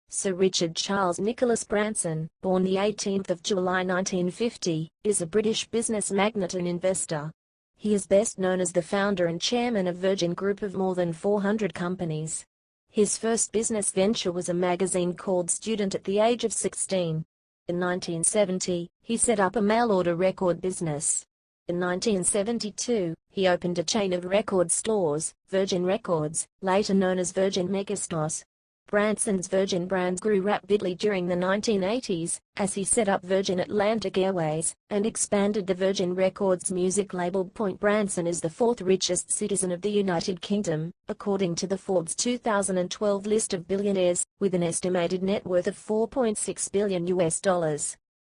Sir Richard Charles Nicholas Branson, born the 18th of July 1950, is a British business magnate and investor. He is best known as the founder and chairman of Virgin Group of more than 400 companies. His first business venture was a magazine called Student at the age of 16. In 1970, he set up a mail-order record business. In 1972, he opened a chain of record stores, Virgin Records, later known as Virgin Megastores. Branson's Virgin brand grew rapidly during the 1980s, as he set up Virgin Atlantic Airways, and expanded the Virgin Records music label. Branson is the fourth richest citizen of the United Kingdom, according to the Forbes 2012 list of billionaires, with an estimated net worth of $4.6 billion.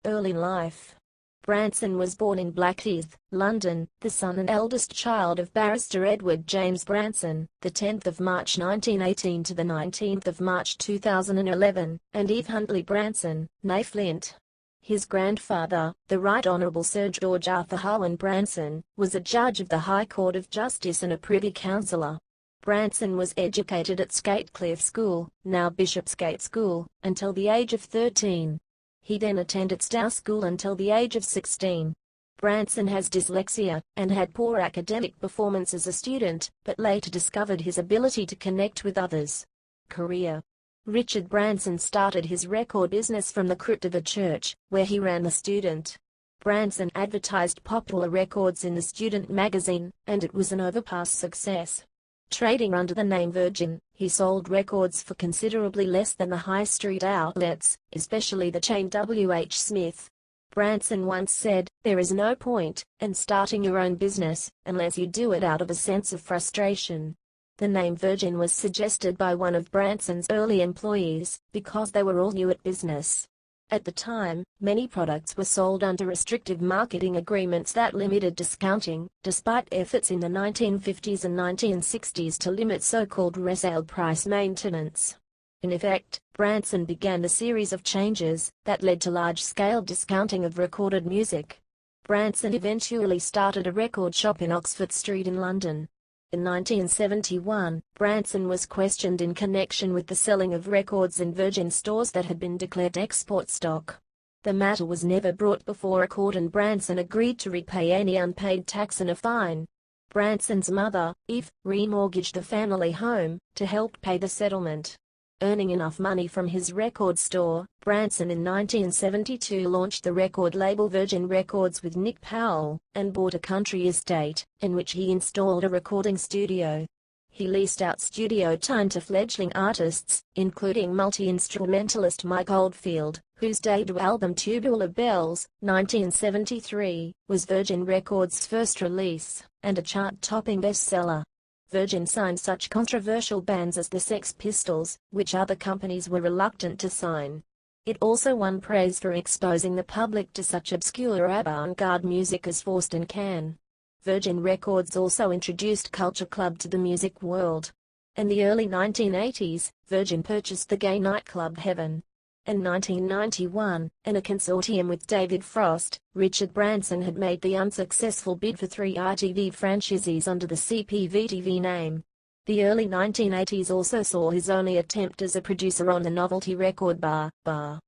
Early life. Branson was born in Blackheath, London, the son and eldest child of barrister Edward James Branson, the 10th of March 1918 to the 19th of March 2011, and Eve Huntley Branson, née Flint. His grandfather, the Right Honourable Sir George Arthur Harwin Branson, was a judge of the High Court of Justice and a Privy Councillor. Branson was educated at Skatecliff School, now Bishopsgate School, until the age of 13. He then attended Stowe School until the age of 16. Branson has dyslexia, and had poor academic performance as a student, but later discovered his ability to connect with others. Career. Richard Branson started his record business from the crypt of a church, where he ran the Student. Branson advertised popular records in the Student magazine, and it was an overpass success. Trading under the name Virgin, he sold records for considerably less than the high street outlets, especially the chain W.H. Smith. Branson once said, "There is no point in starting your own business, unless you do it out of a sense of frustration." The name Virgin was suggested by one of Branson's early employees, because they were all new at business. At the time, many products were sold under restrictive marketing agreements that limited discounting, despite efforts in the 1950s and 1960s to limit so-called resale price maintenance. In effect, Branson began a series of changes that led to large-scale discounting of recorded music. Branson eventually started a record shop in Oxford Street in London. In 1971, Branson was questioned in connection with the selling of records in Virgin stores that had been declared export stock. The matter was never brought before a court and Branson agreed to repay any unpaid tax and a fine. Branson's mother, Eve, remortgaged the family home to help pay the settlement. Earning enough money from his record store, Branson in 1972 launched the record label Virgin Records with Nick Powell, and bought a country estate, in which he installed a recording studio. He leased out studio time to fledgling artists, including multi-instrumentalist Mike Oldfield, whose debut album Tubular Bells, 1973, was Virgin Records' first release, and a chart-topping bestseller. Virgin signed such controversial bands as the Sex Pistols, which other companies were reluctant to sign. It also won praise for exposing the public to such obscure avant-garde music as Faust and Can. Virgin Records also introduced Culture Club to the music world. In the early 1980s, Virgin purchased the gay nightclub Heaven. In 1991, in a consortium with David Frost, Richard Branson had made the unsuccessful bid for 3 ITV franchises under the CPV-TV name. The early 1980s also saw his only attempt as a producer on the novelty record bar,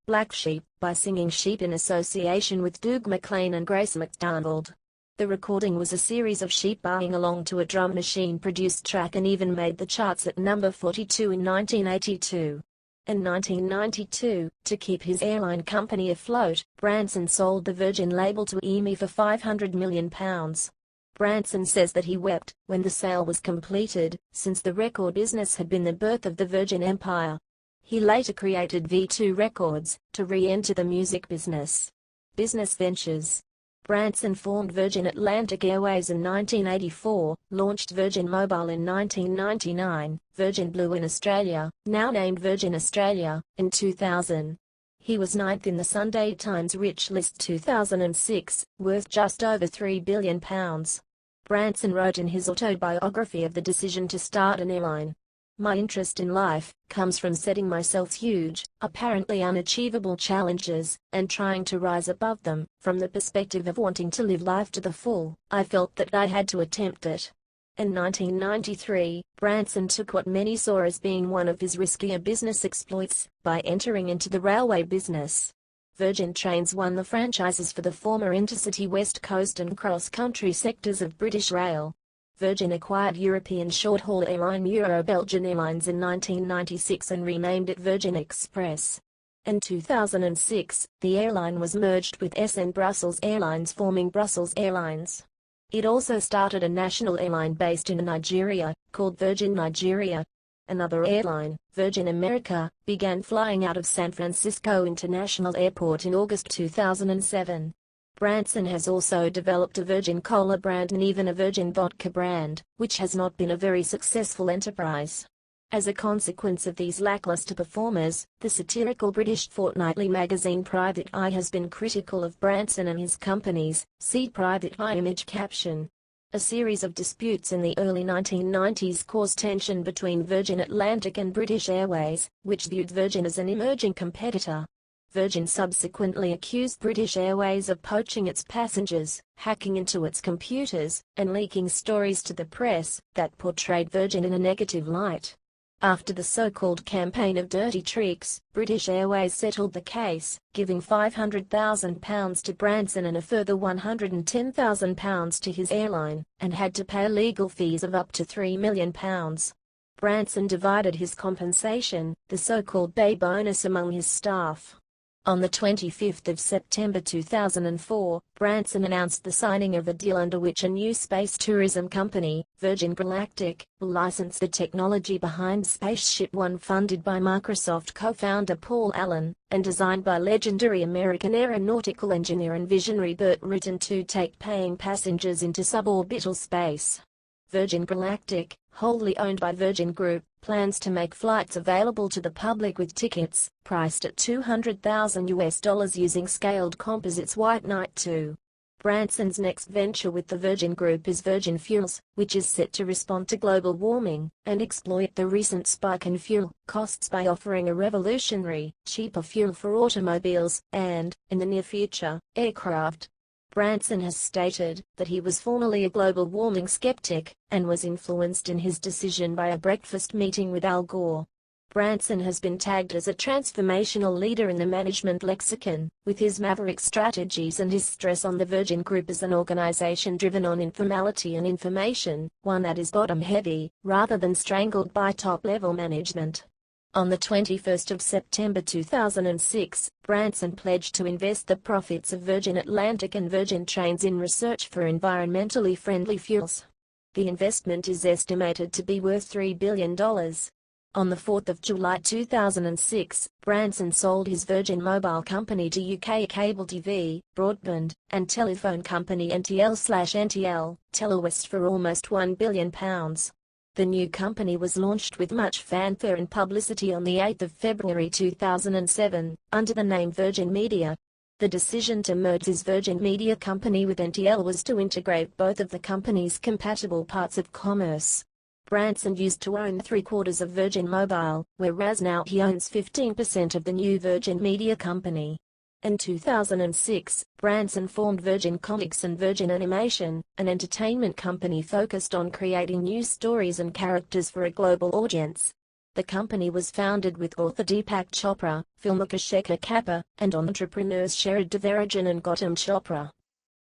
Black Sheep, by Singing Sheep in association with Doug McLean and Grace McDonald. The recording was a series of sheep buying along to a drum machine-produced track and even made the charts at number 42 in 1982. In 1992, to keep his airline company afloat, Branson sold the Virgin label to EMI for £500 million. Branson says that he wept when the sale was completed, since the record business had been the birth of the Virgin Empire. He later created V2 Records, to re-enter the music business. Business ventures. Branson formed Virgin Atlantic Airways in 1984, launched Virgin Mobile in 1999, Virgin Blue in Australia, now named Virgin Australia, in 2000. He was 9th in the Sunday Times Rich List 2006, worth just over £3 billion. Branson wrote in his autobiography of the decision to start an airline, "My interest in life comes from setting myself huge, apparently unachievable challenges, and trying to rise above them. From the perspective of wanting to live life to the full, I felt that I had to attempt it." In 1993, Branson took what many saw as being one of his riskier business exploits, by entering into the railway business. Virgin Trains won the franchises for the former intercity West Coast and cross-country sectors of British Rail. Virgin acquired European short-haul airline Belgian Airlines in 1996 and renamed it Virgin Express. In 2006, the airline was merged with SN Brussels Airlines, forming Brussels Airlines. It also started a national airline based in Nigeria, called Virgin Nigeria. Another airline, Virgin America, began flying out of San Francisco International Airport in August 2007. Branson has also developed a Virgin Cola brand and even a Virgin Vodka brand, which has not been a very successful enterprise. As a consequence of these lackluster performers, the satirical British fortnightly magazine Private Eye has been critical of Branson and his companies. See Private Eye image caption. A series of disputes in the early 1990s caused tension between Virgin Atlantic and British Airways, which viewed Virgin as an emerging competitor. Virgin subsequently accused British Airways of poaching its passengers, hacking into its computers, and leaking stories to the press that portrayed Virgin in a negative light. After the so-called campaign of dirty tricks, British Airways settled the case, giving £500,000 to Branson and a further £110,000 to his airline, and had to pay legal fees of up to £3 million. Branson divided his compensation, the so-called Bay bonus, among his staff. On the 25th of September 2004, Branson announced the signing of a deal under which a new space tourism company, Virgin Galactic, will license the technology behind Spaceship One, funded by Microsoft co-founder Paul Allen, and designed by legendary American aeronautical engineer and visionary Burt Rutan, to take paying passengers into suborbital space. Virgin Galactic, wholly owned by Virgin Group, plans to make flights available to the public with tickets, priced at $200,000 using scaled composites White Knight 2. Branson's next venture with the Virgin Group is Virgin Fuels, which is set to respond to global warming, and exploit the recent spike in fuel costs by offering a revolutionary, cheaper fuel for automobiles, and, in the near future, aircraft. Branson has stated that he was formerly a global warming skeptic, and was influenced in his decision by a breakfast meeting with Al Gore. Branson has been tagged as a transformational leader in the management lexicon, with his maverick strategies and his stress on the Virgin Group as an organization driven on informality and information, one that is bottom-heavy, rather than strangled by top-level management. On the 21st of September 2006, Branson pledged to invest the profits of Virgin Atlantic and Virgin Trains in research for environmentally friendly fuels. The investment is estimated to be worth $3 billion. On the 4th of July 2006, Branson sold his Virgin Mobile company to UK cable TV, broadband, and telephone company NTL/NTL, Telewest, for almost £1 billion. The new company was launched with much fanfare and publicity on the 8th of February 2007, under the name Virgin Media. The decision to merge his Virgin Media company with NTL was to integrate both of the company's compatible parts of commerce. Branson used to own 3/4 of Virgin Mobile, whereas now he owns 15% of the new Virgin Media company. In 2006, Branson formed Virgin Comics and Virgin Animation, an entertainment company focused on creating new stories and characters for a global audience. The company was founded with author Deepak Chopra, filmmaker Shekhar Kapur, and entrepreneurs Sherad Devarajan and Gautam Chopra.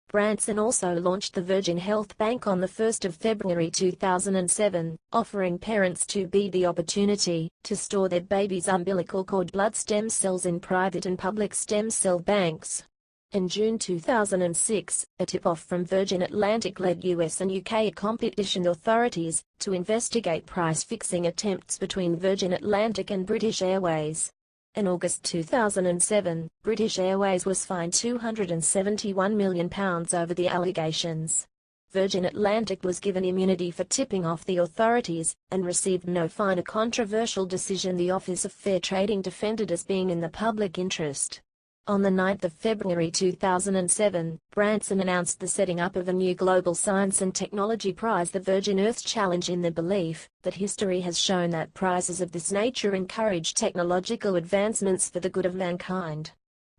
Branson also launched the Virgin Health Bank on the 1st of February 2007, offering parents-to-be the opportunity to store their babies' umbilical cord blood stem cells in private and public stem cell banks. In June 2006, a tip-off from Virgin Atlantic led US and UK competition authorities to investigate price-fixing attempts between Virgin Atlantic and British Airways. In August 2007, British Airways was fined £271 million over the allegations. Virgin Atlantic was given immunity for tipping off the authorities, and received no fine, a controversial decision the Office of Fair Trading defended as being in the public interest. On the 9th of February 2007, Branson announced the setting up of a new global science and technology prize, the Virgin Earth Challenge, in the belief that history has shown that prizes of this nature encourage technological advancements for the good of mankind.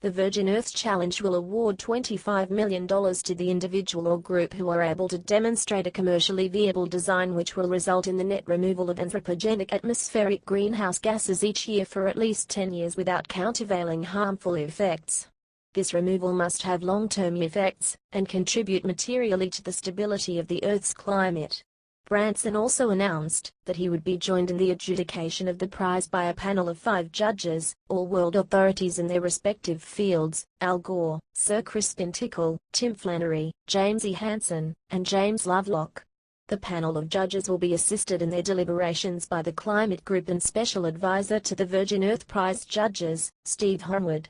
The Virgin Earth Challenge will award $25 million to the individual or group who are able to demonstrate a commercially viable design which will result in the net removal of anthropogenic atmospheric greenhouse gases each year for at least 10 years without countervailing harmful effects. This removal must have long-term effects and contribute materially to the stability of the Earth's climate. Branson also announced that he would be joined in the adjudication of the prize by a panel of 5 judges, all world authorities in their respective fields: Al Gore, Sir Crispin Tickle, Tim Flannery, James E. Hansen, and James Lovelock. The panel of judges will be assisted in their deliberations by the Climate Group and Special Advisor to the Virgin Earth Prize judges, Steve Hornwood.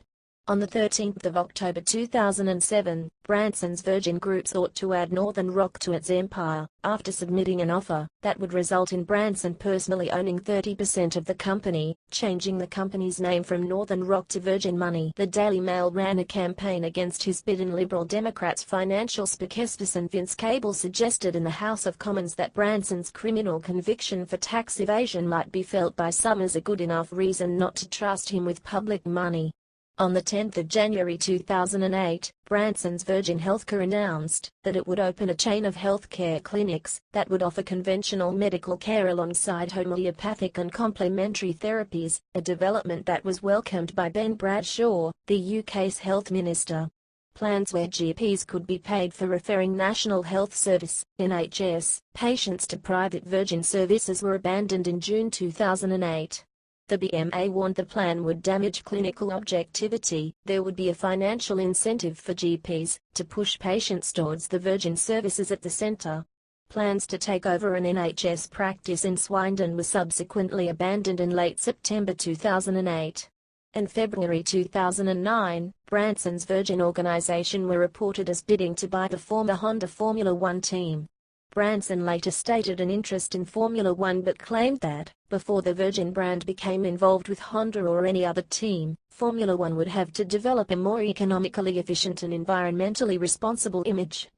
On the 13th of October 2007, Branson's Virgin Group sought to add Northern Rock to its empire, after submitting an offer that would result in Branson personally owning 30% of the company, changing the company's name from Northern Rock to Virgin Money. The Daily Mail ran a campaign against his bid, and Liberal Democrats financial spokesperson Vince Cable suggested in the House of Commons that Branson's criminal conviction for tax evasion might be felt by some as a good enough reason not to trust him with public money. On the 10th of January 2008, Branson's Virgin Healthcare announced that it would open a chain of healthcare clinics that would offer conventional medical care alongside homeopathic and complementary therapies, a development that was welcomed by Ben Bradshaw, the UK's health minister. Plans where GPs could be paid for referring National Health Service (NHS) patients to private Virgin services were abandoned in June 2008. The BMA warned the plan would damage clinical objectivity. There would be a financial incentive for GPs to push patients towards the Virgin services at the centre. Plans to take over an NHS practice in Swindon were subsequently abandoned in late September 2008. In February 2009, Branson's Virgin organisation were reported as bidding to buy the former Honda Formula One team. Branson later stated an interest in Formula One but claimed that, before the Virgin brand became involved with Honda or any other team, Formula One would have to develop a more economically efficient and environmentally responsible image.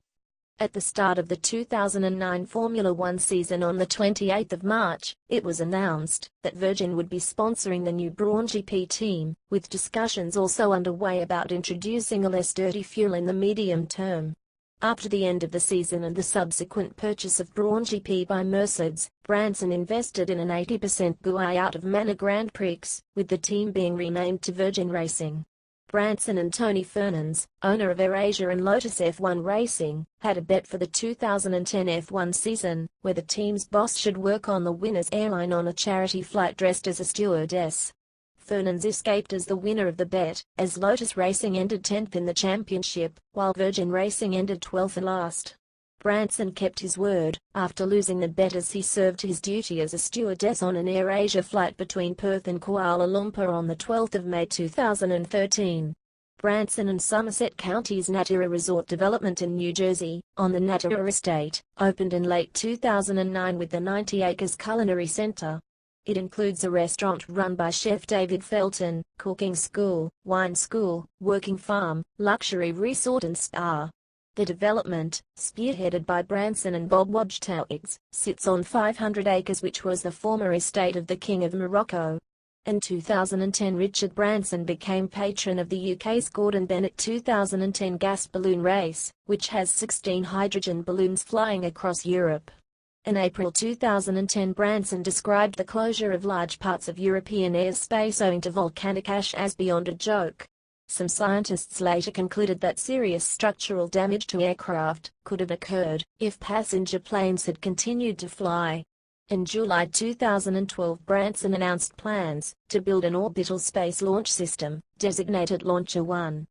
At the start of the 2009 Formula One season on the 28th of March, it was announced that Virgin would be sponsoring the new Brawn GP team, with discussions also underway about introducing a less dirty fuel in the medium term. After the end of the season and the subsequent purchase of Brawn GP by Mercedes, Branson invested in an 80% buyout of Manor Grand Prix, with the team being renamed to Virgin Racing. Branson and Tony Fernandes, owner of AirAsia and Lotus F1 Racing, had a bet for the 2010 F1 season, where the team's boss should work on the winner's airline on a charity flight dressed as a stewardess. Fernandes escaped as the winner of the bet, as Lotus Racing ended 10th in the championship, while Virgin Racing ended 12th and last. Branson kept his word, after losing the bet, as he served his duty as a stewardess on an AirAsia flight between Perth and Kuala Lumpur on the 12th of May 2013. Branson and Somerset County's Natura Resort development in New Jersey, on the Natura Estate, opened in late 2009 with the 90 acres culinary center. It includes a restaurant run by Chef David Felton, cooking school, wine school, working farm, luxury resort and spa. The development, spearheaded by Branson and Bob Wojtowicz, sits on 500 acres which was the former estate of the King of Morocco. In 2010 Richard Branson became patron of the UK's Gordon Bennett 2010 gas balloon race, which has 16 hydrogen balloons flying across Europe. In April 2010 Branson described the closure of large parts of European airspace owing to volcanic ash as beyond a joke. Some scientists later concluded that serious structural damage to aircraft could have occurred if passenger planes had continued to fly. In July 2012 Branson announced plans to build an orbital space launch system, designated Launcher One.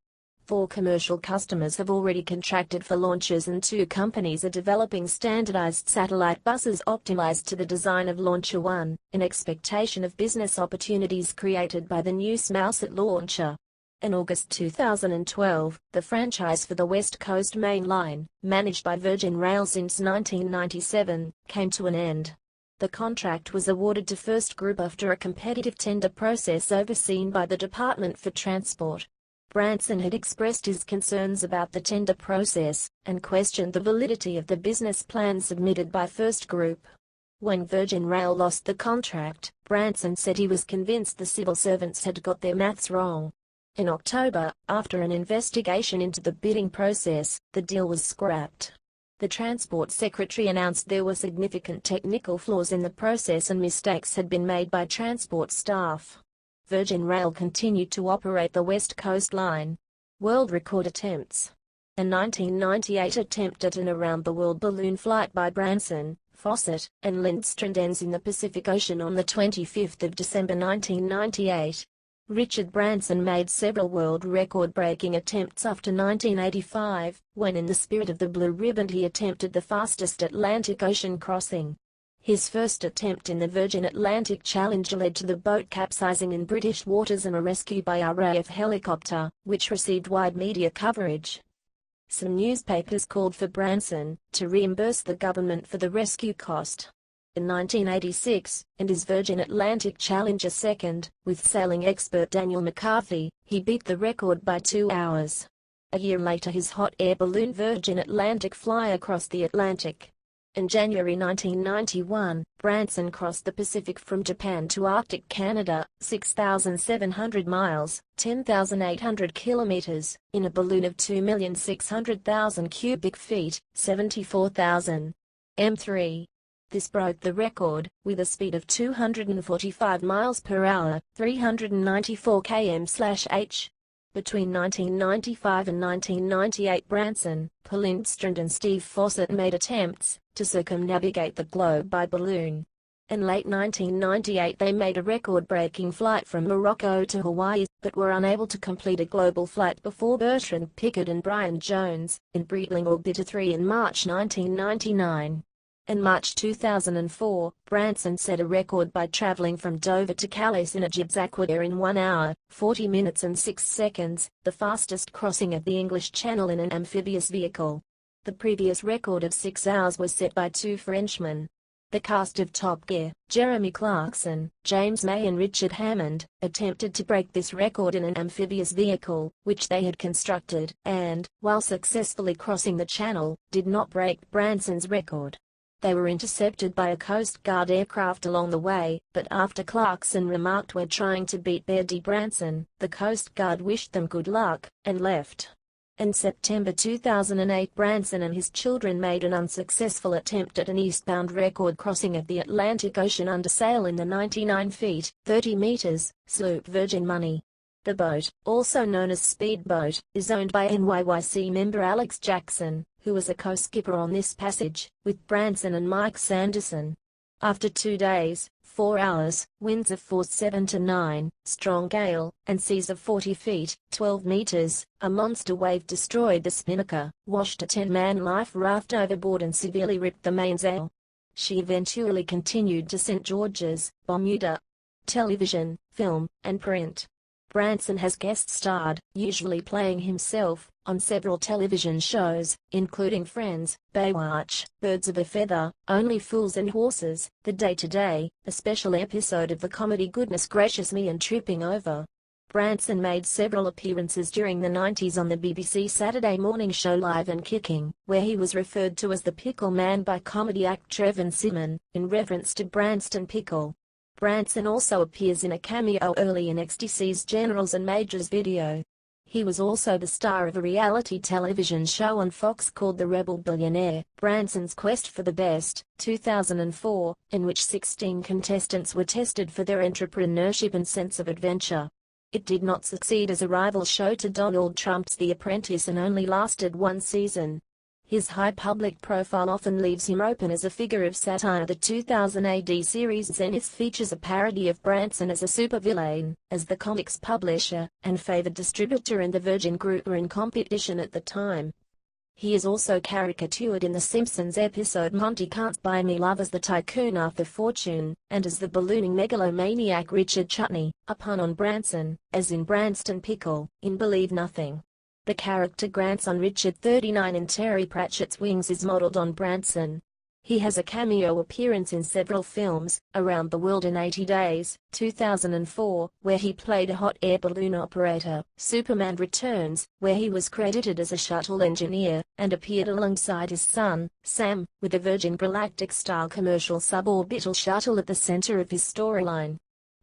4 commercial customers have already contracted for launches, and 2 companies are developing standardized satellite buses optimized to the design of Launcher One, in expectation of business opportunities created by the new Smouset launcher. In August 2012, the franchise for the West Coast Main Line, managed by Virgin Rail since 1997, came to an end. The contract was awarded to First Group after a competitive tender process overseen by the Department for Transport. Branson had expressed his concerns about the tender process, and questioned the validity of the business plan submitted by First Group. When Virgin Rail lost the contract, Branson said he was convinced the civil servants had got their maths wrong. In October, after an investigation into the bidding process, the deal was scrapped. The Transport Secretary announced there were significant technical flaws in the process and mistakes had been made by transport staff. Virgin Rail continued to operate the West Coast Line. World record attempts. A 1998 attempt at an around-the-world balloon flight by Branson, Fawcett, and Lindstrand ends in the Pacific Ocean on the 25th of December 1998. Richard Branson made several world record-breaking attempts after 1985, when in the spirit of the Blue Ribbon he attempted the fastest Atlantic Ocean crossing. His first attempt in the Virgin Atlantic Challenge led to the boat capsizing in British waters and a rescue by a RAF helicopter, which received wide media coverage. Some newspapers called for Branson to reimburse the government for the rescue cost. In 1986, and his Virgin Atlantic Challenger second, with sailing expert Daniel McCarthy, he beat the record by 2 hours. A year later his hot air balloon Virgin Atlantic Flyer crossed the Atlantic. In January 1991, Branson crossed the Pacific from Japan to Arctic Canada, 6,700 miles, 10,800 kilometers, in a balloon of 2,600,000 cubic feet, 74,000 m3. This broke the record, with a speed of 245 miles per hour, 394 km/h. Between 1995 and 1998 Branson, Paul Lindstrand and Steve Fawcett made attempts to circumnavigate the globe by balloon. In late 1998 they made a record-breaking flight from Morocco to Hawaii, but were unable to complete a global flight before Bertrand Piccard and Brian Jones, in Breedling Orbiter 3 in March 1999. In March 2004, Branson set a record by traveling from Dover to Calais in a zigzag in 1 hour, 40 minutes and 6 seconds, the fastest crossing of the English Channel in an amphibious vehicle. The previous record of 6 hours was set by two Frenchmen. The cast of Top Gear, Jeremy Clarkson, James May and Richard Hammond, attempted to break this record in an amphibious vehicle, which they had constructed, and, while successfully crossing the channel, did not break Branson's record. They were intercepted by a Coast Guard aircraft along the way, but after Clarkson remarked "We're trying to beat Birdie Branson," the Coast Guard wished them good luck, and left. In September 2008 Branson and his children made an unsuccessful attempt at an eastbound record crossing of the Atlantic Ocean under sail in the 99 feet, 30 meters, sloop Virgin Money. The boat, also known as Speedboat, is owned by NYYC member Alex Jackson, who was a co-skipper on this passage, with Branson and Mike Sanderson. After 2 days, 4 hours, winds of force 7 to 9, strong gale, and seas of 40 feet, 12 meters, a monster wave destroyed the Spinnaker, washed a 10-man life raft overboard and severely ripped the mainsail. She eventually continued to St. George's, Bermuda. Television, film, and print. Branson has guest-starred, usually playing himself, on several television shows, including Friends, Baywatch, Birds of a Feather, Only Fools and Horses, The Day-to-Day, a special episode of the comedy Goodness Gracious Me and Tripping Over. Branson made several appearances during the 90s on the BBC Saturday morning show Live and Kicking, where he was referred to as the Pickle Man by comedy act Trevor Simon, in reference to Branston Pickle. Branson also appears in a cameo early in XTC's Generals and Majors video. He was also the star of a reality television show on Fox called The Rebel Billionaire, Branson's Quest for the Best, 2004, in which 16 contestants were tested for their entrepreneurship and sense of adventure. It did not succeed as a rival show to Donald Trump's The Apprentice and only lasted 1 season. His high public profile often leaves him open as a figure of satire. The 2000 AD series Zenith features a parody of Branson as a supervillain, as the comic's publisher and favored distributor and the Virgin Group were in competition at the time. He is also caricatured in The Simpsons episode Monty Can't Buy Me Love as the tycoon Arthur Fortune, and as the ballooning megalomaniac Richard Chutney, a pun on Branson, as in Branston Pickle, in Believe Nothing. The character grandson Richard 39 in Terry Pratchett's Wings is modeled on Branson. He has a cameo appearance in several films, Around the World in 80 Days, 2004, where he played a hot air balloon operator, Superman Returns, where he was credited as a shuttle engineer, and appeared alongside his son, Sam, with a Virgin Galactic-style commercial suborbital shuttle at the center of his storyline.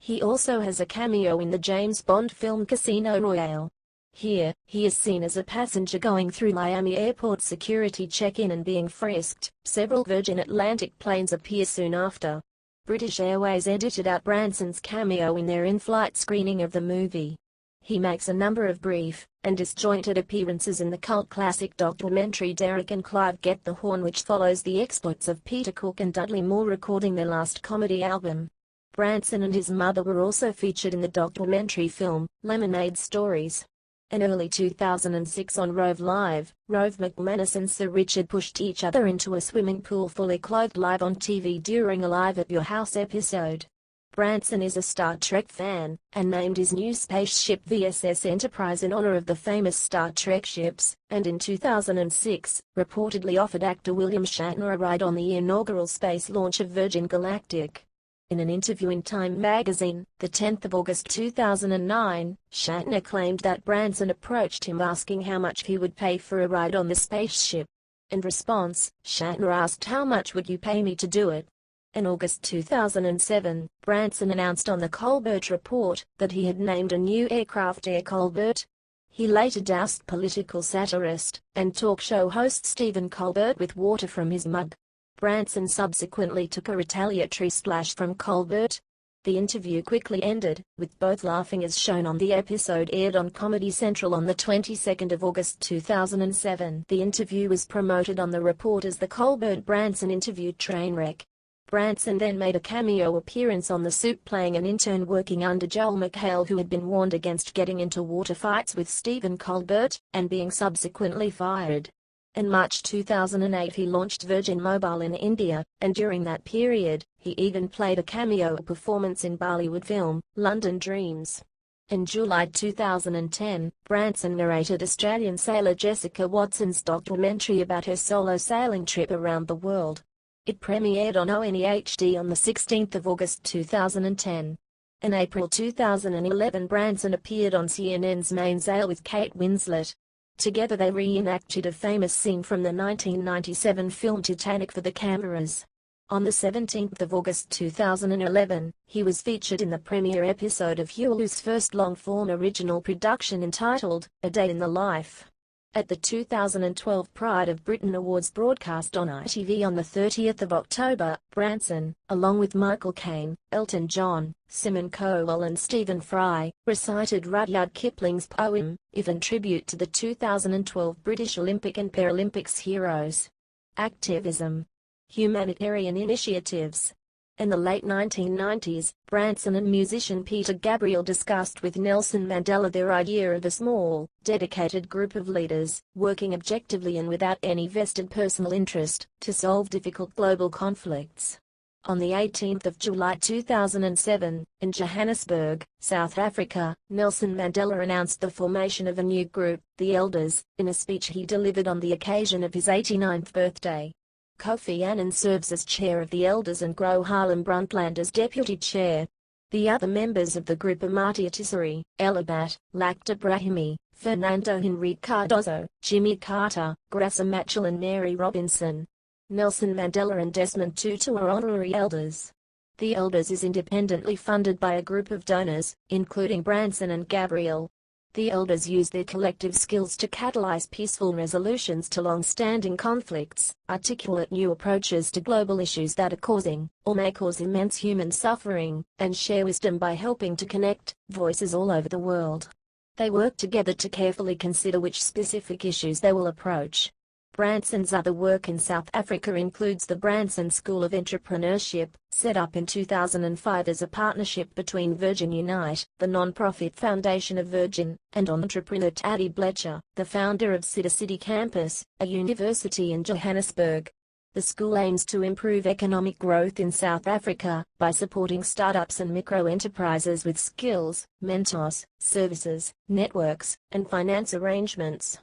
He also has a cameo in the James Bond film Casino Royale. Here, he is seen as a passenger going through Miami airport security check-in and being frisked. Several Virgin Atlantic planes appear soon after. British Airways edited out Branson's cameo in their in-flight screening of the movie. He makes a number of brief and disjointed appearances in the cult classic documentary Derek and Clive Get the Horn, which follows the exploits of Peter Cook and Dudley Moore recording their last comedy album. Branson and his mother were also featured in the documentary film Lemonade Stories. In early 2006 on Rove Live, Rove McManus and Sir Richard pushed each other into a swimming pool fully clothed live on TV during a Live at Your House episode. Branson is a Star Trek fan, and named his new spaceship VSS Enterprise in honor of the famous Star Trek ships, and in 2006, reportedly offered actor William Shatner a ride on the inaugural space launch of Virgin Galactic. In an interview in Time magazine, the 10th of August 2009, Shatner claimed that Branson approached him asking how much he would pay for a ride on the spaceship. In response, Shatner asked, "How much would you pay me to do it?" In August 2007, Branson announced on The Colbert Report that he had named a new aircraft Air Colbert. He later doused political satirist and talk show host Stephen Colbert with water from his mug. Branson subsequently took a retaliatory splash from Colbert. The interview quickly ended, with both laughing, as shown on the episode aired on Comedy Central on the 22nd of August 2007. The interview was promoted on The Report as the Colbert-Branson interview trainwreck. Branson then made a cameo appearance on The Soup playing an intern working under Joel McHale, who had been warned against getting into water fights with Stephen Colbert, and being subsequently fired. In March 2008 he launched Virgin Mobile in India, and during that period, he even played a cameo performance in Bollywood film, London Dreams. In July 2010, Branson narrated Australian sailor Jessica Watson's documentary about her solo sailing trip around the world. It premiered on ONE-HD on the 16th of August 2010. In April 2011 Branson appeared on CNN's Main Sale with Kate Winslet. Together they reenacted a famous scene from the 1997 film Titanic for the cameras. On the 17th of August 2011, he was featured in the premiere episode of Hulu's first long-form original production entitled A Day in the Life. At the 2012 Pride of Britain Awards broadcast on ITV on the 30th of October, Branson, along with Michael Caine, Elton John, Simon Cowell and Stephen Fry, recited Rudyard Kipling's poem, If, in tribute to the 2012 British Olympic and Paralympics heroes. Activism. Humanitarian initiatives. In the late 1990s, Branson and musician Peter Gabriel discussed with Nelson Mandela their idea of a small, dedicated group of leaders, working objectively and without any vested personal interest, to solve difficult global conflicts. On the 18th of July 2007, in Johannesburg, South Africa, Nelson Mandela announced the formation of a new group, the Elders, in a speech he delivered on the occasion of his 89th birthday. Kofi Annan serves as chair of the Elders and Gro Harlem Brundtland as deputy chair. The other members of the group are Marty Atisari, Elabat, Lakhdar Brahimi, Fernando Henrique Cardozo, Jimmy Carter, Graça Machel and Mary Robinson. Nelson Mandela and Desmond Tutu are honorary elders. The Elders is independently funded by a group of donors, including Branson and Gabriel. The Elders use their collective skills to catalyze peaceful resolutions to long-standing conflicts, articulate new approaches to global issues that are causing, or may cause immense human suffering, and share wisdom by helping to connect voices all over the world. They work together to carefully consider which specific issues they will approach. Branson's other work in South Africa includes the Branson School of Entrepreneurship, set up in 2005 as a partnership between Virgin Unite, the non-profit foundation of Virgin, and entrepreneur Taddy Blecher, the founder of City Campus, a university in Johannesburg. The school aims to improve economic growth in South Africa by supporting startups and micro-enterprises with skills, mentors, services, networks, and finance arrangements.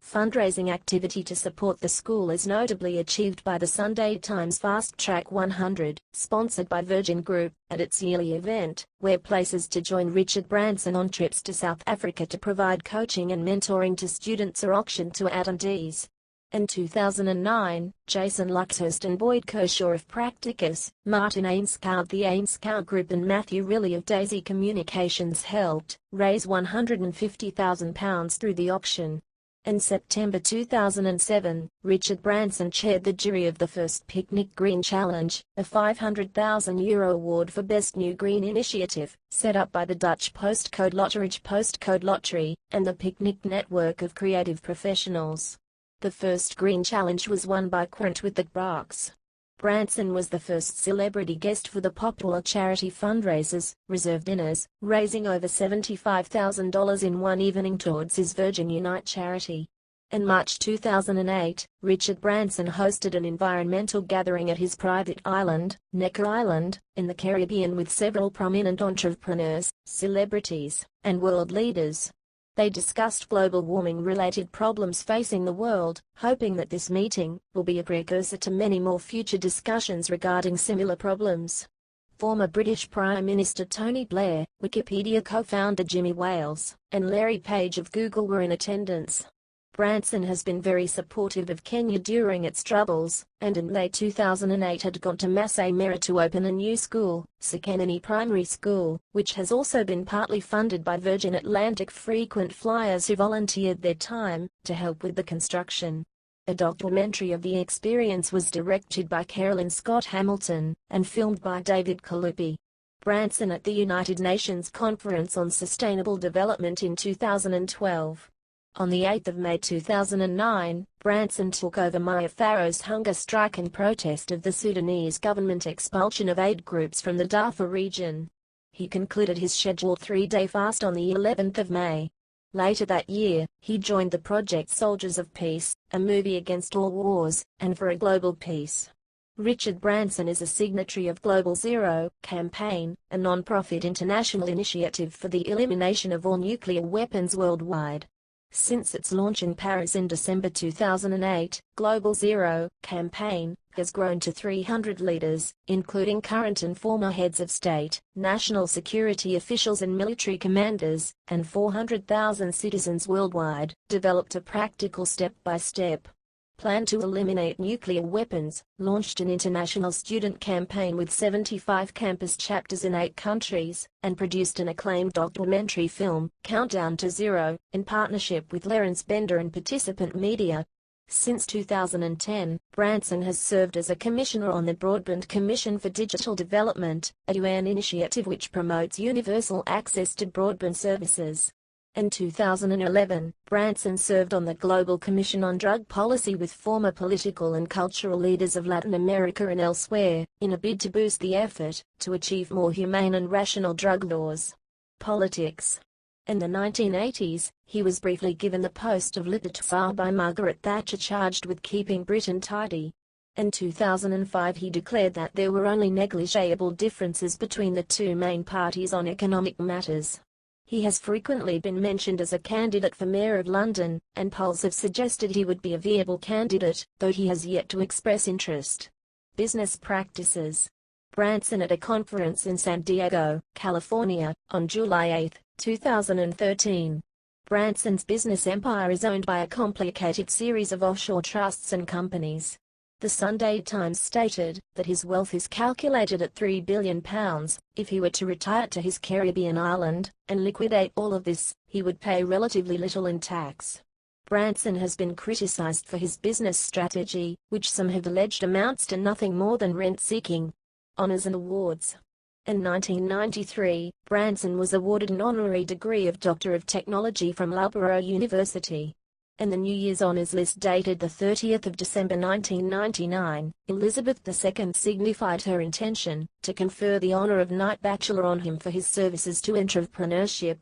Fundraising activity to support the school is notably achieved by the Sunday Times Fast Track 100, sponsored by Virgin Group, at its yearly event, where places to join Richard Branson on trips to South Africa to provide coaching and mentoring to students are auctioned to attendees. In 2009, Jason Luxhurst and Boyd Kershaw of Practicus, Martin Ainscow of the Ainscow Group and Matthew Riley of Daisy Communications helped raise £150,000 through the auction. In September 2007, Richard Branson chaired the jury of the first Picnic Green Challenge, a €500,000 award for Best New Green Initiative, set up by the Dutch postcode lottery and the Picnic Network of Creative Professionals. The first Green Challenge was won by Quint with the Barks. Branson was the first celebrity guest for the popular charity fundraisers, Reserve Dinners, raising over $75,000 in one evening towards his Virgin Unite charity. In March 2008, Richard Branson hosted an environmental gathering at his private island, Necker Island, in the Caribbean with several prominent entrepreneurs, celebrities, and world leaders. They discussed global warming-related problems facing the world, hoping that this meeting will be a precursor to many more future discussions regarding similar problems. Former British Prime Minister Tony Blair, Wikipedia co-founder Jimmy Wales, and Larry Page of Google were in attendance. Branson has been very supportive of Kenya during its troubles, and in late 2008 had gone to Masai Mara to open a new school, Sekenani Primary School, which has also been partly funded by Virgin Atlantic frequent flyers who volunteered their time to help with the construction. A documentary of the experience was directed by Carolyn Scott Hamilton, and filmed by David Kalupi. Branson at the United Nations Conference on Sustainable Development in 2012. On the 8th of May 2009, Branson took over Maya Farrow's hunger strike in protest of the Sudanese government expulsion of aid groups from the Darfur region. He concluded his scheduled three-day fast on the 11th of May. Later that year, he joined the project Soldiers of Peace, a movie against all wars, and for a global peace. Richard Branson is a signatory of Global Zero campaign, a non-profit international initiative for the elimination of all nuclear weapons worldwide. Since its launch in Paris in December 2008, Global Zero campaign has grown to 300 leaders, including current and former heads of state, national security officials and military commanders, and 400,000 citizens worldwide, developed a practical step-by-step plan to eliminate nuclear weapons, launched an international student campaign with 75 campus chapters in 8 countries, and produced an acclaimed documentary film, Countdown to Zero, in partnership with Lawrence Bender and Participant Media. Since 2010, Branson has served as a commissioner on the Broadband Commission for Digital Development, a UN initiative which promotes universal access to broadband services. In 2011, Branson served on the Global Commission on Drug Policy with former political and cultural leaders of Latin America and elsewhere, in a bid to boost the effort to achieve more humane and rational drug laws. Politics. In the 1980s, he was briefly given the post of Litter Tsar by Margaret Thatcher, charged with keeping Britain tidy. In 2005 he declared that there were only negligible differences between the two main parties on economic matters. He has frequently been mentioned as a candidate for Mayor of London, and polls have suggested he would be a viable candidate, though he has yet to express interest. Business practices. Branson at a conference in San Diego, California, on July 8, 2013. Branson's business empire is owned by a complicated series of offshore trusts and companies. The Sunday Times stated that his wealth is calculated at £3 billion. If he were to retire to his Caribbean island and liquidate all of this, he would pay relatively little in tax. Branson has been criticized for his business strategy, which some have alleged amounts to nothing more than rent-seeking. Honors and awards. In 1993, Branson was awarded an honorary degree of Doctor of Technology from Loughborough University. In the New Year's Honours list dated the 30th of December 1999, Elizabeth II signified her intention to confer the honour of Knight Bachelor on him for his services to entrepreneurship.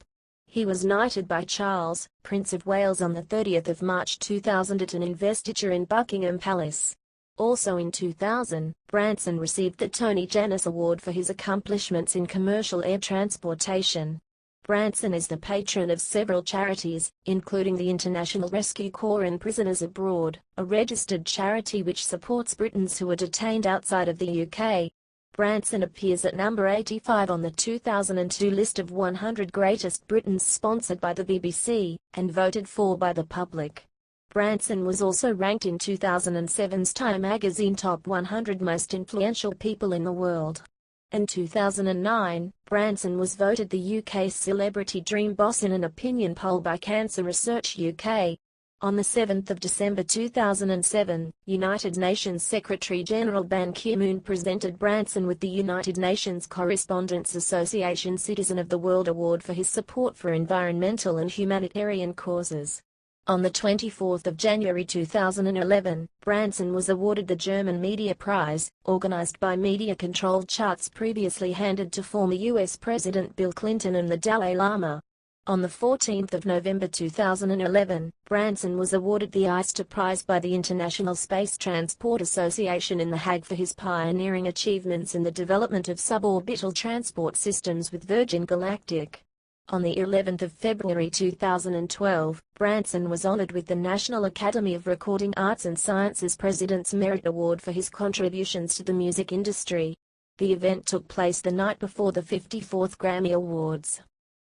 He was knighted by Charles, Prince of Wales on the 30th of March 2000 at an investiture in Buckingham Palace. Also in 2000, Branson received the Tony Janus Award for his accomplishments in commercial air transportation. Branson is the patron of several charities, including the International Rescue Corps and Prisoners Abroad, a registered charity which supports Britons who are detained outside of the UK. Branson appears at number 85 on the 2002 list of 100 Greatest Britons sponsored by the BBC, and voted for by the public. Branson was also ranked in 2007's Time magazine Top 100 Most Influential People in the World. In 2009, Branson was voted the UK's Celebrity Dream Boss in an opinion poll by Cancer Research UK. On 7 December 2007, United Nations Secretary-General Ban Ki-moon presented Branson with the United Nations Correspondents Association Citizen of the World Award for his support for environmental and humanitarian causes. On 24 January 2011, Branson was awarded the German Media Prize, organized by media-controlled charts previously handed to former U.S. President Bill Clinton and the Dalai Lama. On 14 November 2011, Branson was awarded the Oyster Prize by the International Space Transport Association in The Hague for his pioneering achievements in the development of suborbital transport systems with Virgin Galactic. On 11 February 2012, Branson was honored with the National Academy of Recording Arts and Sciences President's Merit Award for his contributions to the music industry. The event took place the night before the 54th Grammy Awards.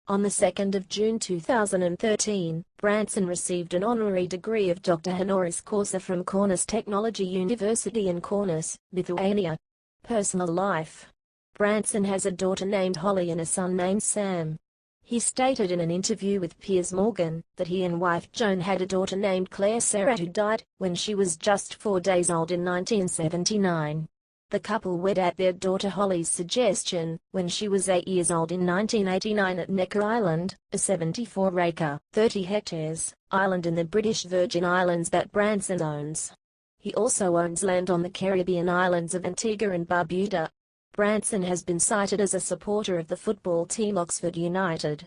On 2 June 2013, Branson received an honorary degree of Doctor Honoris Causa from Kaunas Technology University in Kaunas, Lithuania. Personal life. Branson has a daughter named Holly and a son named Sam. He stated in an interview with Piers Morgan that he and wife Joan had a daughter named Claire Sarah who died when she was just 4 days old in 1979. The couple wed at their daughter Holly's suggestion when she was 8 years old in 1989 at Necker Island, a 74-acre, 30 hectares, island in the British Virgin Islands that Branson owns. He also owns land on the Caribbean islands of Antigua and Barbuda. Branson has been cited as a supporter of the football team Oxford United.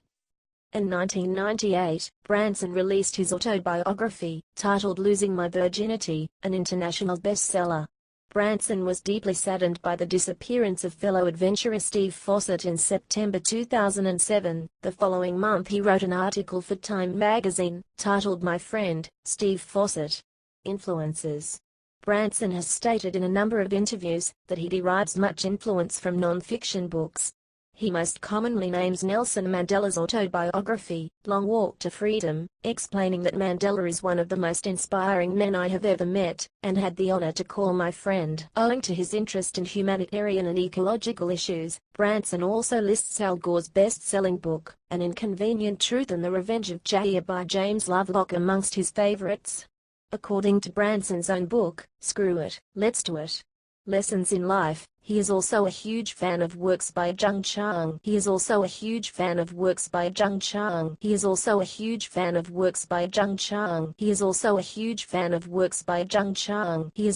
In 1998, Branson released his autobiography, titled Losing My Virginity, an international bestseller. Branson was deeply saddened by the disappearance of fellow adventurer Steve Fossett in September 2007. The following month he wrote an article for Time magazine, titled My Friend, Steve Fossett. Influences. Branson has stated in a number of interviews that he derives much influence from non-fiction books. He most commonly names Nelson Mandela's autobiography, Long Walk to Freedom, explaining that Mandela is one of the most inspiring men I have ever met, and had the honor to call my friend. Owing to his interest in humanitarian and ecological issues, Branson also lists Al Gore's best-selling book, An Inconvenient Truth and the Revenge of Jair by James Lovelock amongst his favorites. According to Branson's own book, Screw It, Let's Do It. Lessons in Life, he is also a huge fan of works by Jung Chang. He is also a huge fan of works by Jung Chang. He is also a huge fan of works by Jung Chang. He is also a huge fan of works by Jung Chang. He is